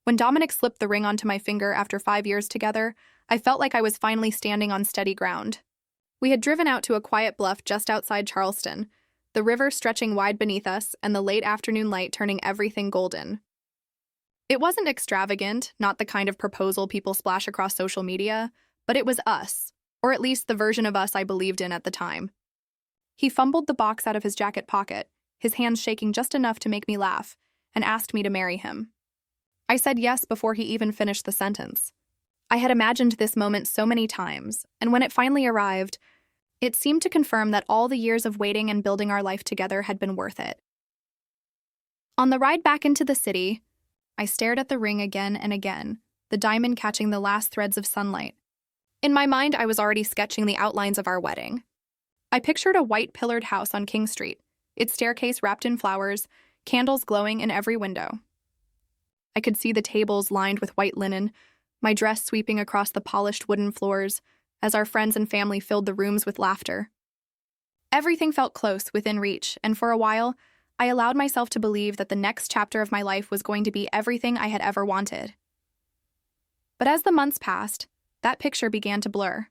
When Dominic slipped the ring onto my finger after 5 years together, I felt like I was finally standing on steady ground. We had driven out to a quiet bluff just outside Charleston, the river stretching wide beneath us and the late afternoon light turning everything golden. It wasn't extravagant, not the kind of proposal people splash across social media, but it was us, or at least the version of us I believed in at the time. He fumbled the box out of his jacket pocket, his hands shaking just enough to make me laugh, and asked me to marry him. I said yes before he even finished the sentence. I had imagined this moment so many times, and when it finally arrived, it seemed to confirm that all the years of waiting and building our life together had been worth it. On the ride back into the city, I stared at the ring again and again, the diamond catching the last threads of sunlight. In my mind, I was already sketching the outlines of our wedding. I pictured a white pillared house on King Street, its staircase wrapped in flowers, candles glowing in every window. I could see the tables lined with white linen, my dress sweeping across the polished wooden floors as our friends and family filled the rooms with laughter. Everything felt close, within reach, and for a while, I allowed myself to believe that the next chapter of my life was going to be everything I had ever wanted. But as the months passed, that picture began to blur.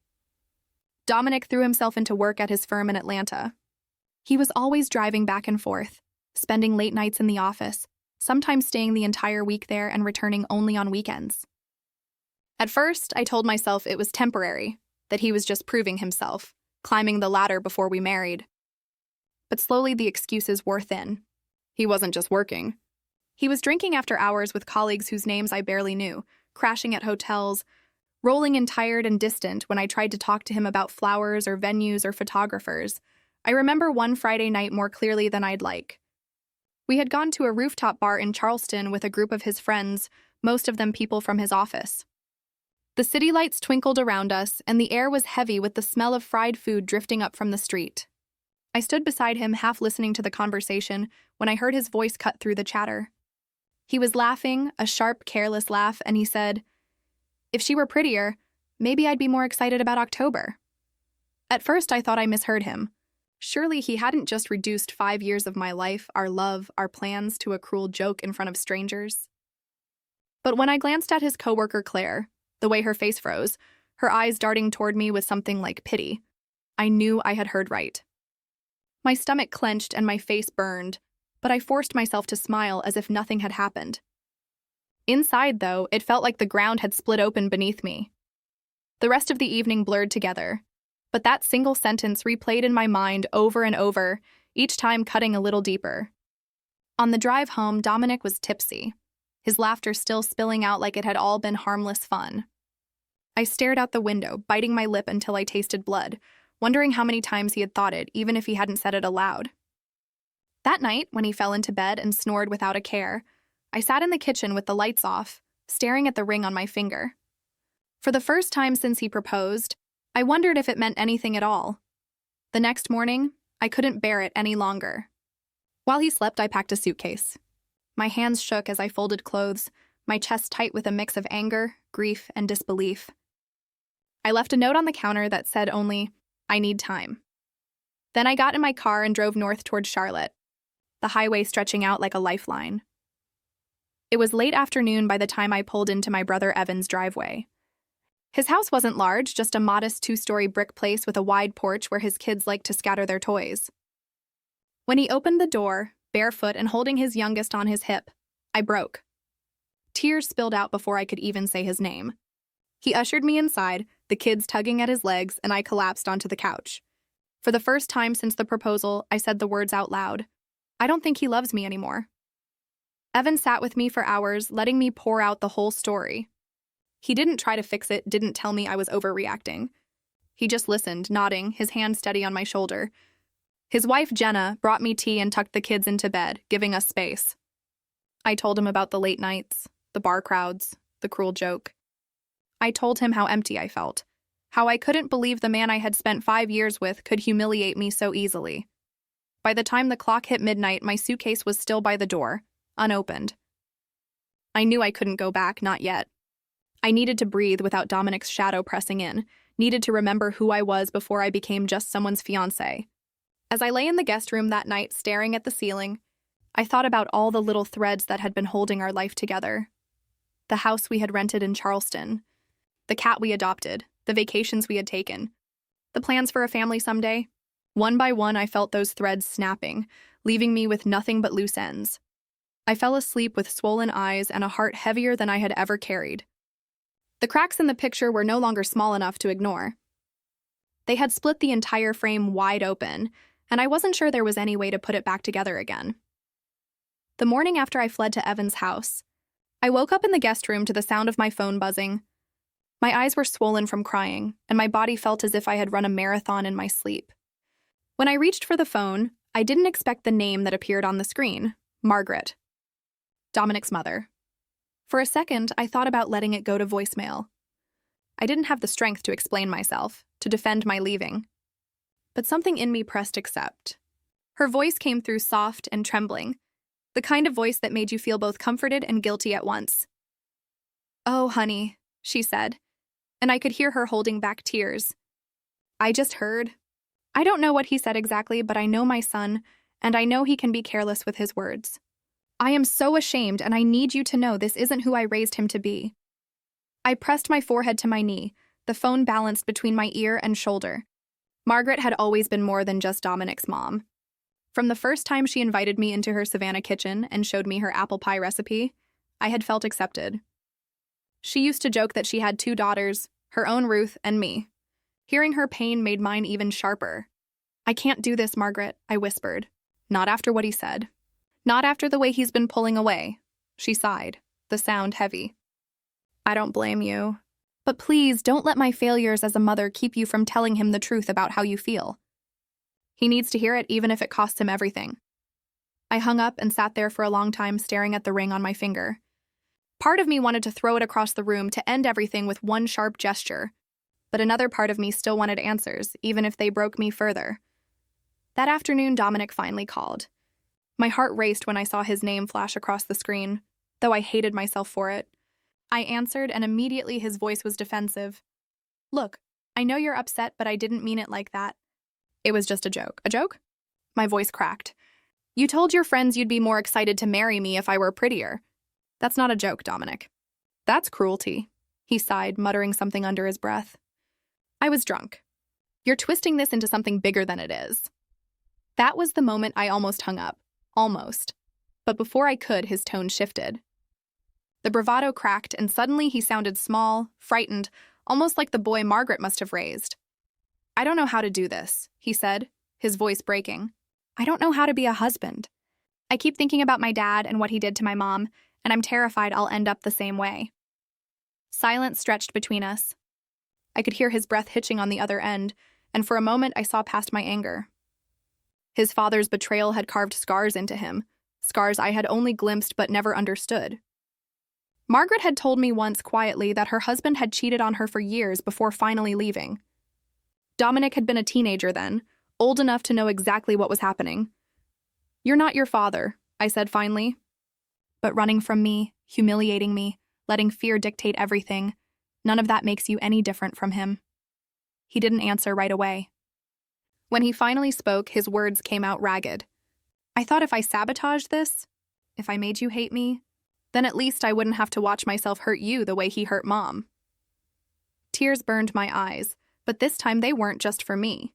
Dominic threw himself into work at his firm in Atlanta. He was always driving back and forth, spending late nights in the office, sometimes staying the entire week there and returning only on weekends. At first, I told myself it was temporary, that he was just proving himself, climbing the ladder before we married. But slowly the excuses wore thin. He wasn't just working. He was drinking after hours with colleagues whose names I barely knew, crashing at hotels, rolling in tired and distant when I tried to talk to him about flowers or venues or photographers. I remember one Friday night more clearly than I'd like. We had gone to a rooftop bar in Charleston with a group of his friends, most of them people from his office. The city lights twinkled around us, and the air was heavy with the smell of fried food drifting up from the street. I stood beside him, half listening to the conversation, when I heard his voice cut through the chatter. He was laughing, a sharp, careless laugh, and he said, "If she were prettier, maybe I'd be more excited about October." At first, I thought I misheard him. Surely he hadn't just reduced 5 years of my life, our love, our plans, to a cruel joke in front of strangers. But when I glanced at his coworker Claire, the way her face froze, her eyes darting toward me with something like pity, I knew I had heard right. My stomach clenched and my face burned, but I forced myself to smile as if nothing had happened. Inside, though, it felt like the ground had split open beneath me. The rest of the evening blurred together, but that single sentence replayed in my mind over and over, each time cutting a little deeper. On the drive home, Dominic was tipsy, his laughter still spilling out like it had all been harmless fun. I stared out the window, biting my lip until I tasted blood, wondering how many times he had thought it, even if he hadn't said it aloud. That night, when he fell into bed and snored without a care, I sat in the kitchen with the lights off, staring at the ring on my finger. For the first time since he proposed, I wondered if it meant anything at all. The next morning, I couldn't bear it any longer. While he slept, I packed a suitcase. My hands shook as I folded clothes, my chest tight with a mix of anger, grief, and disbelief. I left a note on the counter that said only, "I need time." Then I got in my car and drove north toward Charlotte, the highway stretching out like a lifeline. It was late afternoon by the time I pulled into my brother Evan's driveway. His house wasn't large, just a modest 2-story brick place with a wide porch where his kids liked to scatter their toys. When he opened the door, barefoot and holding his youngest on his hip, I broke. Tears spilled out before I could even say his name. He ushered me inside, the kids tugging at his legs, and I collapsed onto the couch. For the first time since the proposal, I said the words out loud. I don't think he loves me anymore. Evan sat with me for hours, letting me pour out the whole story. He didn't try to fix it, didn't tell me I was overreacting. He just listened, nodding, his hand steady on my shoulder. His wife, Jenna, brought me tea and tucked the kids into bed, giving us space. I told him about the late nights, the bar crowds, the cruel joke. I told him how empty I felt, how I couldn't believe the man I had spent 5 years with could humiliate me so easily. By the time the clock hit midnight, my suitcase was still by the door, unopened. I knew I couldn't go back, not yet. I needed to breathe without Dominic's shadow pressing in, needed to remember who I was before I became just someone's fiancé. As I lay in the guest room that night, staring at the ceiling, I thought about all the little threads that had been holding our life together. the house we had rented in Charleston, the cat we adopted, the vacations we had taken, the plans for a family someday. One by one, I felt those threads snapping, leaving me with nothing but loose ends. I fell asleep with swollen eyes and a heart heavier than I had ever carried. The cracks in the picture were no longer small enough to ignore. They had split the entire frame wide open, and I wasn't sure there was any way to put it back together again. The morning after I fled to Evan's house, I woke up in the guest room to the sound of my phone buzzing. My eyes were swollen from crying, and my body felt as if I had run a marathon in my sleep. When I reached for the phone, I didn't expect the name that appeared on the screen, Margaret, Dominic's mother. For a second, I thought about letting it go to voicemail. I didn't have the strength to explain myself, to defend my leaving. But something in me pressed accept. Her voice came through soft and trembling, the kind of voice that made you feel both comforted and guilty at once. "Oh, honey," she said, and I could hear her holding back tears. "I just heard. I don't know what he said exactly, but I know my son, and I know he can be careless with his words. I am so ashamed, and I need you to know this isn't who I raised him to be." I pressed my forehead to my knee, the phone balanced between my ear and shoulder. Margaret had always been more than just Dominic's mom. From the first time she invited me into her Savannah kitchen and showed me her apple pie recipe, I had felt accepted. She used to joke that she had 2 daughters, her own Ruth and me. Hearing her pain made mine even sharper. "I can't do this, Margaret," I whispered. "Not after what he said. Not after the way he's been pulling away." She sighed, the sound heavy. "I don't blame you. But please don't let my failures as a mother keep you from telling him the truth about how you feel. He needs to hear it even if it costs him everything." I hung up and sat there for a long time staring at the ring on my finger. Part of me wanted to throw it across the room to end everything with one sharp gesture, but another part of me still wanted answers, even if they broke me further. That afternoon, Dominic finally called. My heart raced when I saw his name flash across the screen, though I hated myself for it. I answered, and immediately his voice was defensive. "Look, I know you're upset, but I didn't mean it like that. It was just a joke." "A joke?" My voice cracked. "You told your friends you'd be more excited to marry me if I were prettier." "That's not a joke, Dominic. That's cruelty." He sighed, muttering something under his breath. "I was drunk. You're twisting this into something bigger than it is." That was the moment I almost hung up. Almost. But before I could, his tone shifted. The bravado cracked, and suddenly he sounded small, frightened, almost like the boy Margaret must have raised. "I don't know how to do this," he said, his voice breaking. "I don't know how to be a husband. I keep thinking about my dad and what he did to my mom, and I'm terrified I'll end up the same way." Silence stretched between us. I could hear his breath hitching on the other end, and for a moment I saw past my anger. His father's betrayal had carved scars into him, scars I had only glimpsed but never understood. Margaret had told me once quietly that her husband had cheated on her for years before finally leaving. Dominic had been a teenager then, old enough to know exactly what was happening. "You're not your father," I said finally. "But running from me, humiliating me, letting fear dictate everything, none of that makes you any different from him." He didn't answer right away. When he finally spoke, his words came out ragged. "I thought if I sabotaged this, if I made you hate me, then at least I wouldn't have to watch myself hurt you the way he hurt Mom." Tears burned my eyes, but this time they weren't just for me.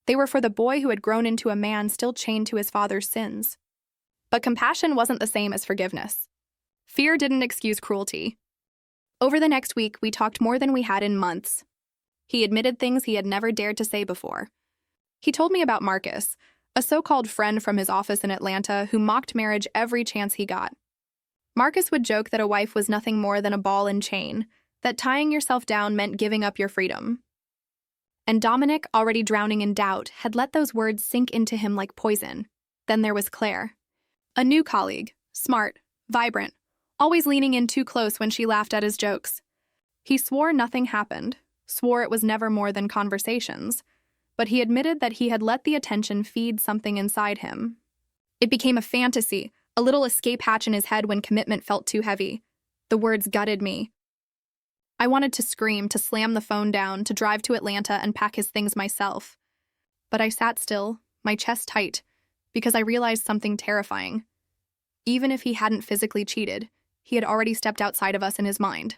They were for the boy who had grown into a man still chained to his father's sins. But compassion wasn't the same as forgiveness. Fear didn't excuse cruelty. Over the next week, we talked more than we had in months. He admitted things he had never dared to say before. He told me about Marcus, a so-called friend from his office in Atlanta who mocked marriage every chance he got. Marcus would joke that a wife was nothing more than a ball and chain, that tying yourself down meant giving up your freedom. And Dominic, already drowning in doubt, had let those words sink into him like poison. Then there was Claire. A new colleague, smart, vibrant, always leaning in too close when she laughed at his jokes. He swore nothing happened, swore it was never more than conversations, but he admitted that he had let the attention feed something inside him. It became a fantasy, a little escape hatch in his head when commitment felt too heavy. The words gutted me. I wanted to scream, to slam the phone down, to drive to Atlanta and pack his things myself. But I sat still, my chest tight, because I realized something terrifying. Even if he hadn't physically cheated, he had already stepped outside of us in his mind.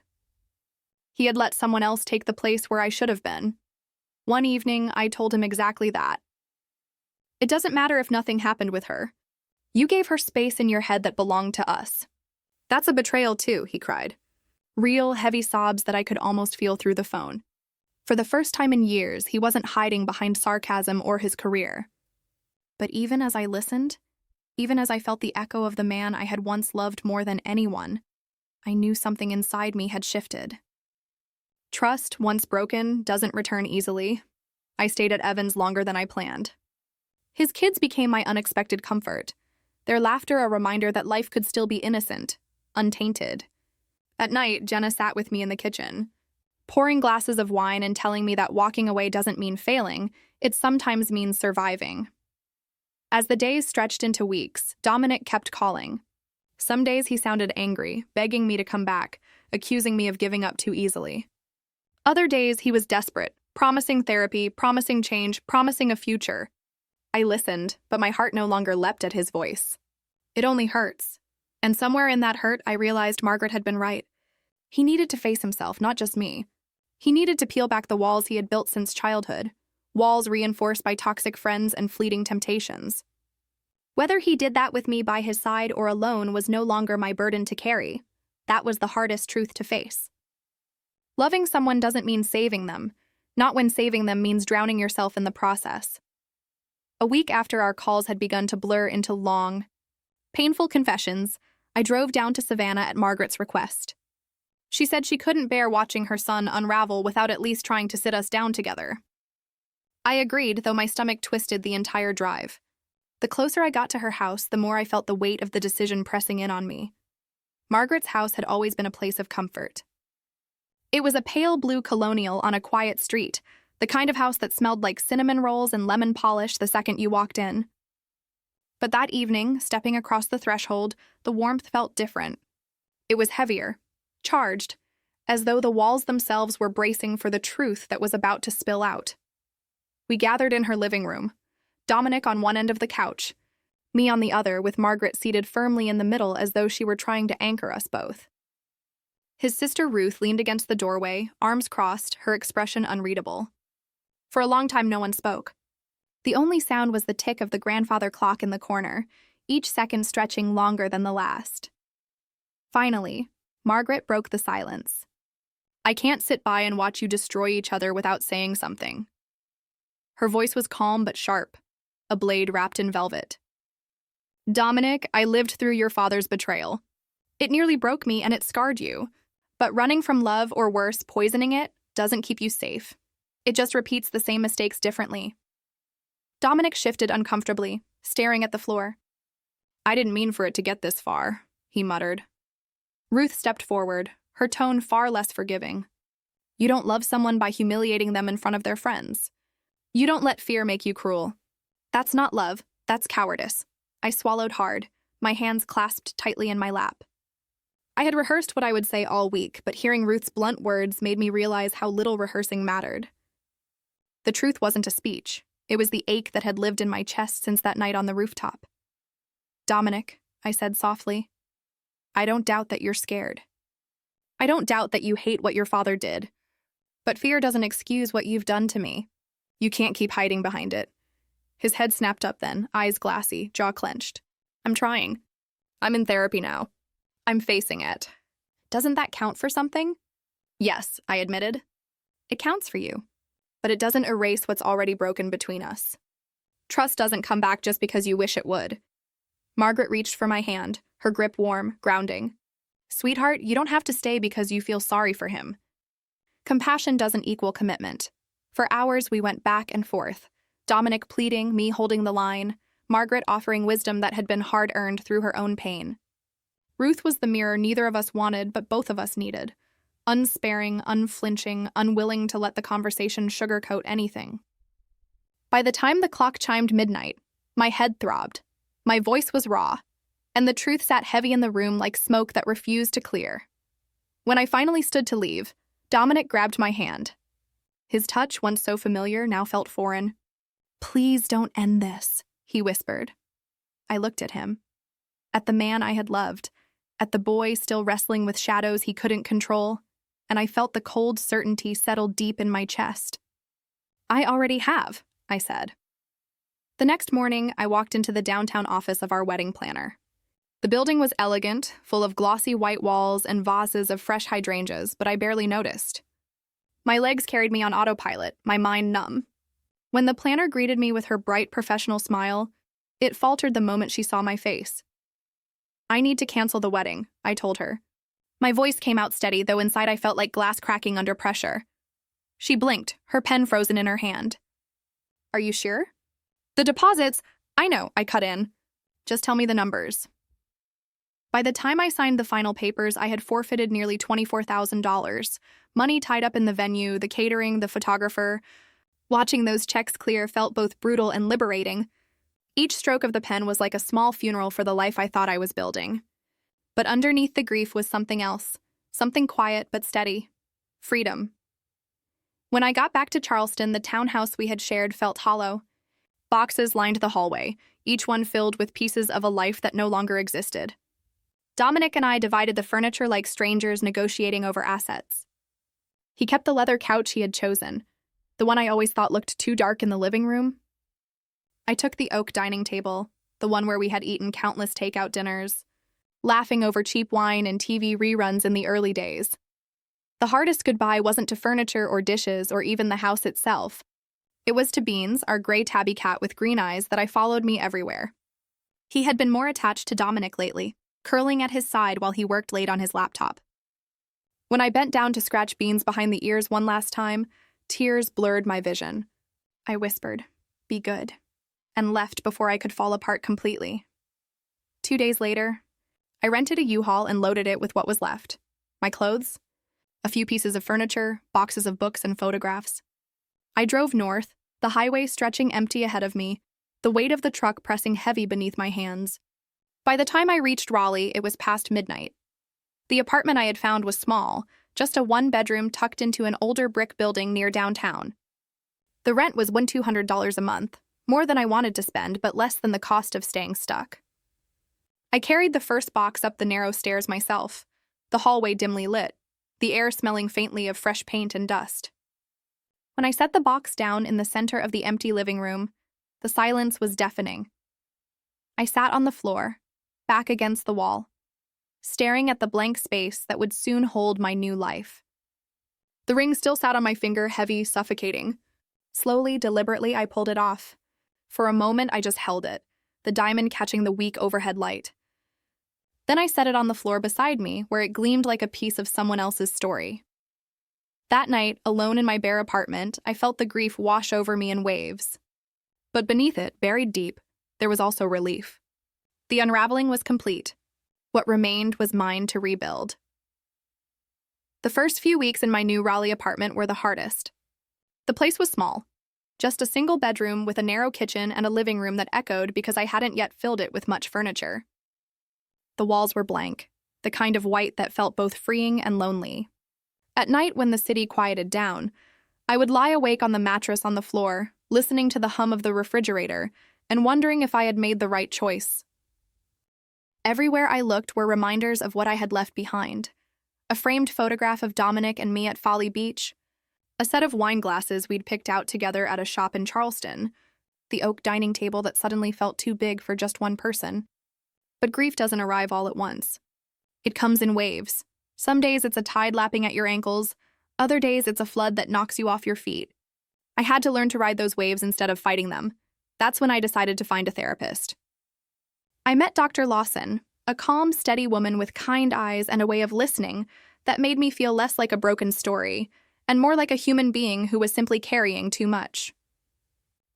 He had let someone else take the place where I should have been. One evening, I told him exactly that. It doesn't matter if nothing happened with her. You gave her space in your head that belonged to us. That's a betrayal too, he cried. Real, heavy sobs that I could almost feel through the phone. For the first time in years, he wasn't hiding behind sarcasm or his career. But even as I listened, even as I felt the echo of the man I had once loved more than anyone, I knew something inside me had shifted. Trust, once broken, doesn't return easily. I stayed at Evan's longer than I planned. His kids became my unexpected comfort, their laughter a reminder that life could still be innocent, untainted. At night, Jenna sat with me in the kitchen, pouring glasses of wine and telling me that walking away doesn't mean failing, it sometimes means surviving. As the days stretched into weeks, Dominic kept calling. Some days he sounded angry, begging me to come back, accusing me of giving up too easily. Other days he was desperate, promising therapy, promising change, promising a future. I listened, but my heart no longer leapt at his voice. It only hurts. And somewhere in that hurt, I realized Margaret had been right. He needed to face himself, not just me. He needed to peel back the walls he had built since childhood, walls reinforced by toxic friends and fleeting temptations. Whether he did that with me by his side or alone was no longer my burden to carry. That was the hardest truth to face. Loving someone doesn't mean saving them, not when saving them means drowning yourself in the process. A week after our calls had begun to blur into long, painful confessions, I drove down to Savannah at Margaret's request. She said she couldn't bear watching her son unravel without at least trying to sit us down together. I agreed, though my stomach twisted the entire drive. The closer I got to her house, the more I felt the weight of the decision pressing in on me. Margaret's house had always been a place of comfort. It was a pale blue colonial on a quiet street, the kind of house that smelled like cinnamon rolls and lemon polish the second you walked in. But that evening, stepping across the threshold, the warmth felt different. It was heavier, charged, as though the walls themselves were bracing for the truth that was about to spill out. We gathered in her living room, Dominic on one end of the couch, me on the other, with Margaret seated firmly in the middle as though she were trying to anchor us both. His sister Ruth leaned against the doorway, arms crossed, her expression unreadable. For a long time no one spoke. The only sound was the tick of the grandfather clock in the corner, each second stretching longer than the last. Finally, Margaret broke the silence. I can't sit by and watch you destroy each other without saying something. Her voice was calm but sharp, a blade wrapped in velvet. Dominic, I lived through your father's betrayal. It nearly broke me and it scarred you. But running from love, or worse, poisoning it, doesn't keep you safe. It just repeats the same mistakes differently. Dominic shifted uncomfortably, staring at the floor. I didn't mean for it to get this far, he muttered. Ruth stepped forward, her tone far less forgiving. You don't love someone by humiliating them in front of their friends. You don't let fear make you cruel. That's not love, that's cowardice. I swallowed hard, my hands clasped tightly in my lap. I had rehearsed what I would say all week, but hearing Ruth's blunt words made me realize how little rehearsing mattered. The truth wasn't a speech. It was the ache that had lived in my chest since that night on the rooftop. Dominic, I said softly, I don't doubt that you're scared. I don't doubt that you hate what your father did. But fear doesn't excuse what you've done to me. You can't keep hiding behind it. His head snapped up then, eyes glassy, jaw clenched. I'm trying. I'm in therapy now. I'm facing it. Doesn't that count for something? Yes, I admitted. It counts for you. But it doesn't erase what's already broken between us. Trust doesn't come back just because you wish it would. Margaret reached for my hand, her grip warm, grounding. Sweetheart, you don't have to stay because you feel sorry for him. Compassion doesn't equal commitment. For hours we went back and forth, Dominic pleading, me holding the line, Margaret offering wisdom that had been hard-earned through her own pain. Ruth was the mirror neither of us wanted, but both of us needed. Unsparing, unflinching, unwilling to let the conversation sugarcoat anything. By the time the clock chimed midnight, my head throbbed, my voice was raw, and the truth sat heavy in the room like smoke that refused to clear. When I finally stood to leave, Dominic grabbed my hand. His touch, once so familiar, now felt foreign. Please don't end this, he whispered. I looked at him, at the man I had loved, at the boy still wrestling with shadows he couldn't control, and I felt the cold certainty settle deep in my chest. "I already have," I said. The next morning, I walked into the downtown office of our wedding planner. The building was elegant, full of glossy white walls and vases of fresh hydrangeas, but I barely noticed. My legs carried me on autopilot, my mind numb. When the planner greeted me with her bright professional smile, it faltered the moment she saw my face. "I need to cancel the wedding," I told her. My voice came out steady, though inside I felt like glass cracking under pressure. She blinked, her pen frozen in her hand. "Are you sure?" "The deposits—" "I know," I cut in. "Just tell me the numbers." By the time I signed the final papers, I had forfeited nearly $24,000. Money tied up in the venue, the catering, the photographer. Watching those checks clear felt both brutal and liberating. Each stroke of the pen was like a small funeral for the life I thought I was building. But underneath the grief was something else, something quiet but steady. Freedom. When I got back to Charleston, the townhouse we had shared felt hollow. Boxes lined the hallway, each one filled with pieces of a life that no longer existed. Dominic and I divided the furniture like strangers negotiating over assets. He kept the leather couch he had chosen, the one I always thought looked too dark in the living room. I took the oak dining table, the one where we had eaten countless takeout dinners, laughing over cheap wine and TV reruns in the early days. The hardest goodbye wasn't to furniture or dishes or even the house itself. It was to Beans, our gray tabby cat with green eyes that I followed me everywhere. He had been more attached to Dominic lately, curling at his side while he worked late on his laptop. When I bent down to scratch Beans behind the ears one last time, tears blurred my vision. I whispered, "Be good," and left before I could fall apart completely. 2 days later, I rented a U-Haul and loaded it with what was left. My clothes, a few pieces of furniture, boxes of books and photographs. I drove north, the highway stretching empty ahead of me, the weight of the truck pressing heavy beneath my hands. By the time I reached Raleigh, it was past midnight. The apartment I had found was small, just a one-bedroom tucked into an older brick building near downtown. The rent was $1,200 a month, more than I wanted to spend, but less than the cost of staying stuck. I carried the first box up the narrow stairs myself, the hallway dimly lit, the air smelling faintly of fresh paint and dust. When I set the box down in the center of the empty living room, the silence was deafening. I sat on the floor, back against the wall, staring at the blank space that would soon hold my new life. The ring still sat on my finger, heavy, suffocating. Slowly, deliberately, I pulled it off. For a moment, I just held it, the diamond catching the weak overhead light. Then I set it on the floor beside me, where it gleamed like a piece of someone else's story. That night, alone in my bare apartment, I felt the grief wash over me in waves. But beneath it, buried deep, there was also relief. The unraveling was complete. What remained was mine to rebuild. The first few weeks in my new Raleigh apartment were the hardest. The place was small, just a single bedroom with a narrow kitchen and a living room that echoed because I hadn't yet filled it with much furniture. The walls were blank, the kind of white that felt both freeing and lonely. At night, when the city quieted down, I would lie awake on the mattress on the floor, listening to the hum of the refrigerator and wondering if I had made the right choice. Everywhere I looked were reminders of what I had left behind. A framed photograph of Dominic and me at Folly Beach, a set of wine glasses we'd picked out together at a shop in Charleston, the oak dining table that suddenly felt too big for just one person. But grief doesn't arrive all at once. It comes in waves. Some days it's a tide lapping at your ankles, other days it's a flood that knocks you off your feet. I had to learn to ride those waves instead of fighting them. That's when I decided to find a therapist. I met Dr. Lawson, a calm, steady woman with kind eyes and a way of listening that made me feel less like a broken story and more like a human being who was simply carrying too much.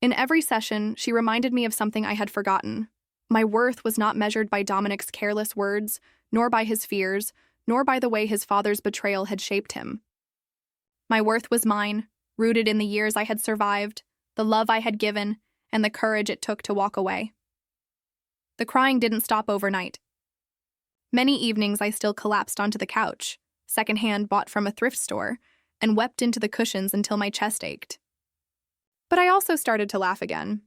In every session, she reminded me of something I had forgotten. My worth was not measured by Dominic's careless words, nor by his fears, nor by the way his father's betrayal had shaped him. My worth was mine, rooted in the years I had survived, the love I had given, and the courage it took to walk away. The crying didn't stop overnight. Many evenings I still collapsed onto the couch, secondhand bought from a thrift store, and wept into the cushions until my chest ached. But I also started to laugh again.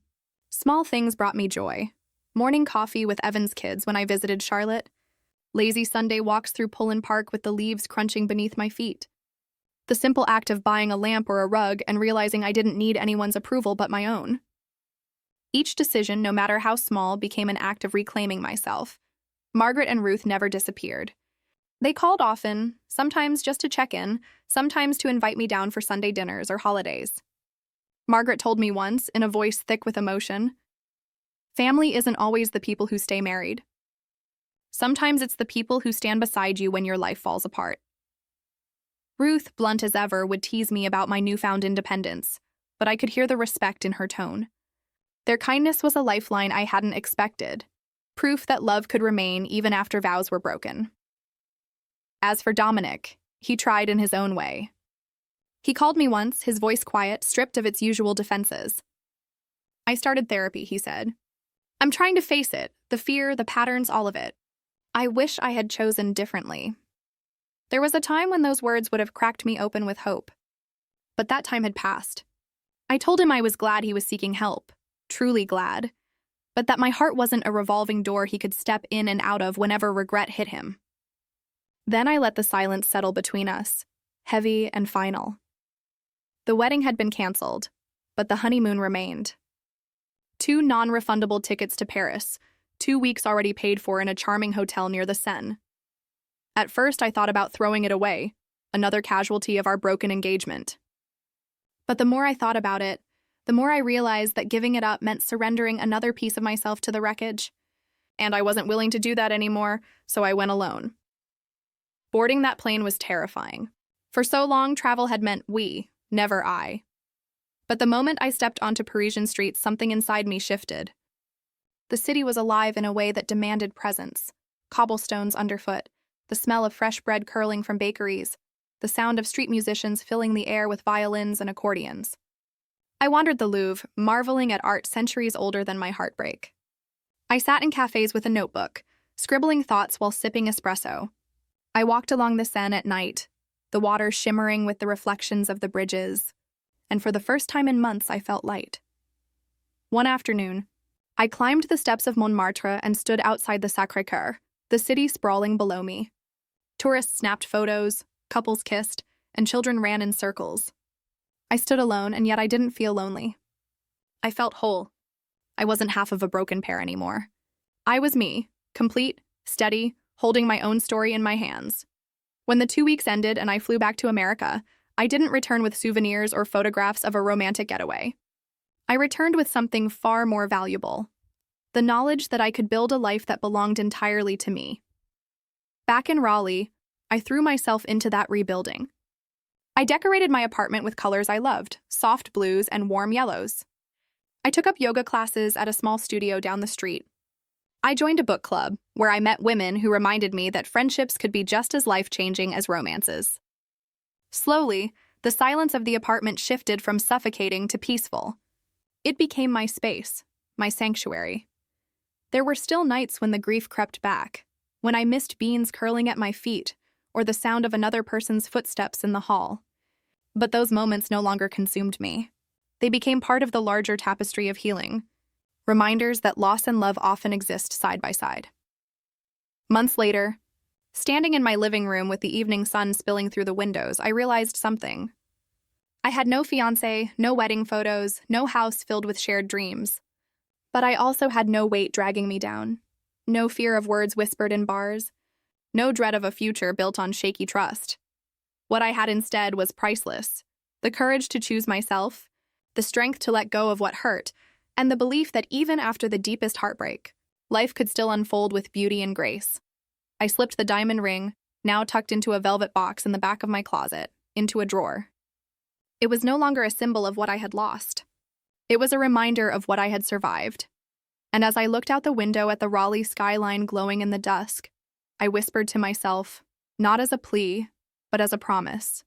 Small things brought me joy. Morning coffee with Evan's kids when I visited Charlotte, Lazy Sunday walks through Pullen Park with the leaves crunching beneath my feet. The simple act of buying a lamp or a rug and realizing I didn't need anyone's approval but my own. Each decision, no matter how small, became an act of reclaiming myself. Margaret and Ruth never disappeared. They called often, sometimes just to check in, sometimes to invite me down for Sunday dinners or holidays. Margaret told me once, in a voice thick with emotion, "Family isn't always the people who stay married. Sometimes it's the people who stand beside you when your life falls apart." Ruth, blunt as ever, would tease me about my newfound independence, but I could hear the respect in her tone. Their kindness was a lifeline I hadn't expected, proof that love could remain even after vows were broken. As for Dominic, he tried in his own way. He called me once, his voice quiet, stripped of its usual defenses. "I started therapy," he said. "I'm trying to face it, the fear, the patterns, all of it. I wish I had chosen differently." There was a time when those words would have cracked me open with hope. But that time had passed. I told him I was glad he was seeking help, truly glad, but that my heart wasn't a revolving door he could step in and out of whenever regret hit him. Then I let the silence settle between us, heavy and final. The wedding had been canceled, but the honeymoon remained. 2 non-refundable tickets to Paris, 2 weeks already paid for in a charming hotel near the Seine. At first, I thought about throwing it away, another casualty of our broken engagement. But the more I thought about it, the more I realized that giving it up meant surrendering another piece of myself to the wreckage. And I wasn't willing to do that anymore, so I went alone. Boarding that plane was terrifying. For so long, travel had meant we, never I. But the moment I stepped onto Parisian streets, something inside me shifted. The city was alive in a way that demanded presence. Cobblestones underfoot, the smell of fresh bread curling from bakeries, the sound of street musicians filling the air with violins and accordions. I wandered the Louvre, marveling at art centuries older than my heartbreak. I sat in cafes with a notebook, scribbling thoughts while sipping espresso. I walked along the Seine at night, the water shimmering with the reflections of the bridges, and for the first time in months I felt light. One afternoon, I climbed the steps of Montmartre and stood outside the Sacré-Cœur, the city sprawling below me. Tourists snapped photos, couples kissed, and children ran in circles. I stood alone, and yet I didn't feel lonely. I felt whole. I wasn't half of a broken pair anymore. I was me, complete, steady, holding my own story in my hands. When the 2 weeks ended and I flew back to America, I didn't return with souvenirs or photographs of a romantic getaway. I returned with something far more valuable: the knowledge that I could build a life that belonged entirely to me. Back in Raleigh, I threw myself into that rebuilding. I decorated my apartment with colors I loved, soft blues and warm yellows. I took up yoga classes at a small studio down the street. I joined a book club, where I met women who reminded me that friendships could be just as life-changing as romances. Slowly, the silence of the apartment shifted from suffocating to peaceful. It became my space, my sanctuary. There were still nights when the grief crept back, when I missed beans curling at my feet, or the sound of another person's footsteps in the hall. But those moments no longer consumed me. They became part of the larger tapestry of healing, reminders that loss and love often exist side by side. Months later, standing in my living room with the evening sun spilling through the windows, I realized something. I had no fiancé, no wedding photos, no house filled with shared dreams. But I also had no weight dragging me down, no fear of words whispered in bars, no dread of a future built on shaky trust. What I had instead was priceless: the courage to choose myself, the strength to let go of what hurt, and the belief that even after the deepest heartbreak, life could still unfold with beauty and grace. I slipped the diamond ring, now tucked into a velvet box in the back of my closet, into a drawer. It was no longer a symbol of what I had lost. It was a reminder of what I had survived. And as I looked out the window at the Raleigh skyline glowing in the dusk, I whispered to myself, not as a plea, but as a promise: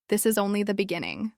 this is only the beginning.